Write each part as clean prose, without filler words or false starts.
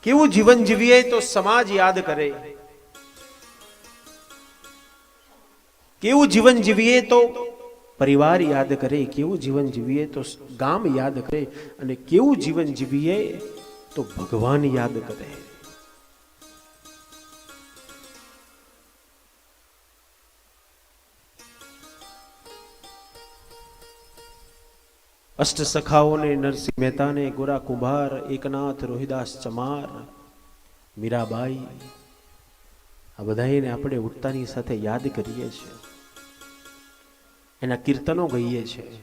કેવું જીવન જીવીએ તો સમાજ યાદ કરે, કેવું જીવન જીવીએ તો પરિવાર યાદ કરે, કેવું જીવન જીવીએ તો ગામ યાદ કરે, અને કેવું જીવન જીવીએ તો ભગવાન યાદ કરે. અષ્ટ સખાઓને નરસિંહ મહેતાને, ગોરા કુંભાર, એકનાથ, રોહિદાસ ચમાર, મીરાબાઈ, આ બધાને આપણે ઉઠતાની સાથે યાદ કરીએ છીએ, એના કીર્તનો ગઈએ છીએ.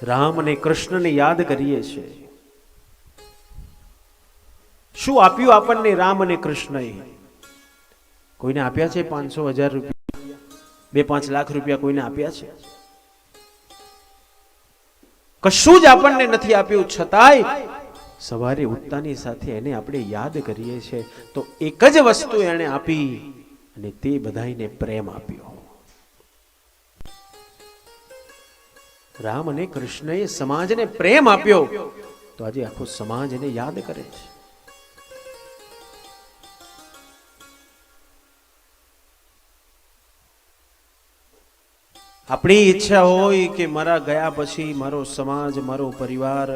રામ અને કૃષ્ણને યાદ કરીએ છીએ. શું આપ્યું આપણને રામ અને કૃષ્ણએ? કોઈને આપ્યા છે 500,000 રૂપિયા, 2-5 લાખ રૂપિયા કોઈને આપ્યા છે? કશું જ આપણને નથી આપ્યું. છતાંય સવારે ઉઠતાની સાથે એને આપણે યાદ કરીએ છીએ. તો એક જ વસ્તુ એને આપી, અને તે બધાને પ્રેમ આપ્યો. રામ અને કૃષ્ણએ સમાજને પ્રેમ આપ્યો, તો આજે આખો સમાજ એને યાદ કરે છે. આપણી ઈચ્છા હોય કે મારા ગયા પછી મારો સમાજ, મારો પરિવાર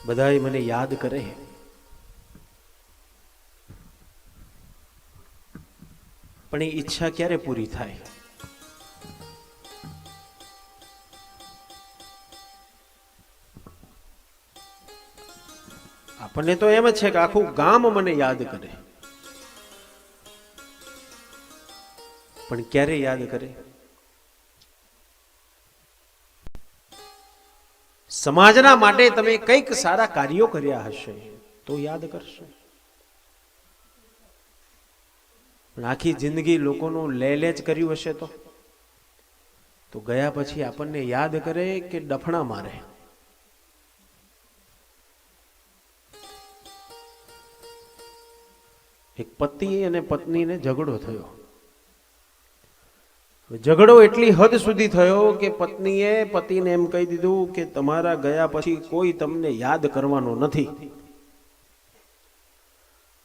બધાય મને યાદ કરે. પણ એ ઈચ્છા ક્યારે પૂરી થાય? આપણને તો એમ જ છે કે આખું ગામ મને યાદ કરે, પણ ક્યારે યાદ કરે? સમાજના માટે તમે કંઈક સારા કાર્યો કર્યા હશે તો યાદ કરશો. પણ આખી જિંદગી લોકોનું લે જ કર્યું હશે તો ગયા પછી આપણને યાદ કરે કે ડફણા મારે? એક પતિ અને પત્નીને ઝઘડો થયો. ઝઘડો એટલી હદ સુધી થયો કે પત્નીએ પતિને એમ કહી દીધું કે તમારા ગયા પછી કોઈ તમને યાદ કરવાનો નથી.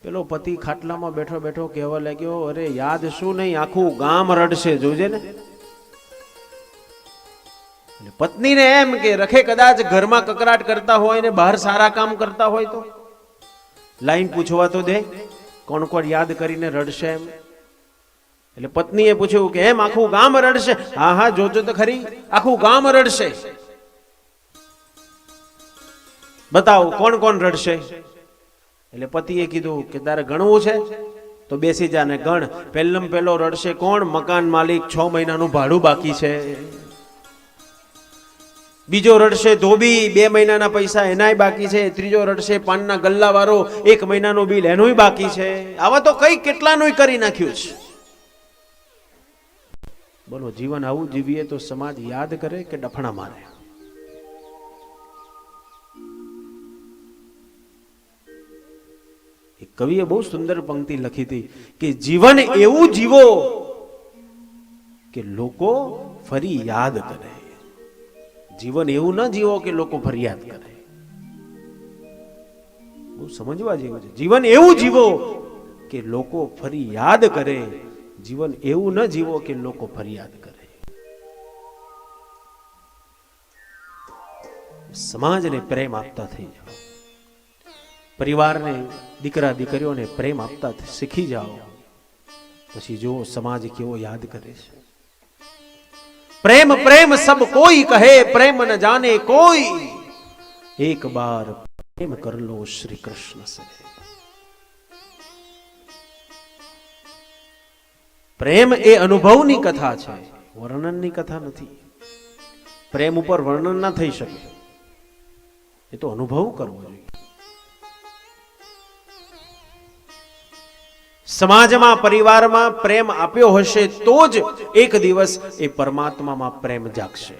પેલો પતિ ખાટલામાં બેઠો બેઠો કહેવા લાગ્યો, અરે યાદ શું નહીં, આખું ગામ રડશે, જોજે ને. પત્નીને એમ કે રખે કદાચ ઘરમાં કકરાટ કરતા હોય ને બહાર સારા કામ કરતા હોય તો લાઈન પૂછવા તો દે, કોણ કોણ યાદ કરીને રડશે એમ. એટલે પત્નીએ પૂછ્યું કે એમ આખું ગામ રડશે? હા હા, જોજો તો ખરી, આખું ગામ રડશે. બતાવો કોણ કોણ રડશે? એટલે પતિએ કીધું કે તારે ગણવું છે તો બેસી જા ને ગણ. પહેલો રડશે કોણ? મકાન માલિક, 6 મહિનાનું ભાડું બાકી છે. બીજો રડશે ધોબી, 2 મહિનાના પૈસા એનાય બાકી છે. ત્રીજો રડશે પાનના ગલ્લા વાળો, 1 મહિનાનું બિલ એનુંય બાકી છે. આવા તો કઈ કેટલાનું કરી નાખ્યું છે. બોલો, જીવન આવું જીવીએ તો સમાજ યાદ કરે કે ડફણા મારે? એક કવિએ બહુ સુંદર પંક્તિ લખી હતી કે જીવન એવું જીવો કે લોકો ફરી યાદ કરે. જીવન એવું ન જીવો કે લોકો ફરિયાદ કરે. બહુ સમજવા જેવું છે. જીવન એવું જીવો કે લોકો ફરી યાદ કરે. જીવન એવું ન જીવો કે લોકો ફરિયાદ કરે. સમાજને પ્રેમ આપતા થઈ જાઓ. પરિવારને, દીકરા દીકરીઓને પ્રેમ આપતા શીખી જાઓ. પછી જો સમાજ કેવો યાદ કરે છે. પ્રેમ પ્રેમ સબ કોઈ કહે, પ્રેમ ન જાને કોઈ, એક બાર પ્રેમ કર લો શ્રી કૃષ્ણ સે. પ્રેમ એ અનુભવની કથા છે, વર્ણનની કથા નથી. પ્રેમ ઉપર વર્ણન ના થઈ શકે, એ તો અનુભવ કરવો જોઈએ. સમાજમાં, પરિવારમાં પ્રેમ આપ્યો હશે તો જ એક દિવસ એ પરમાત્મામાં પ્રેમ જાગશે.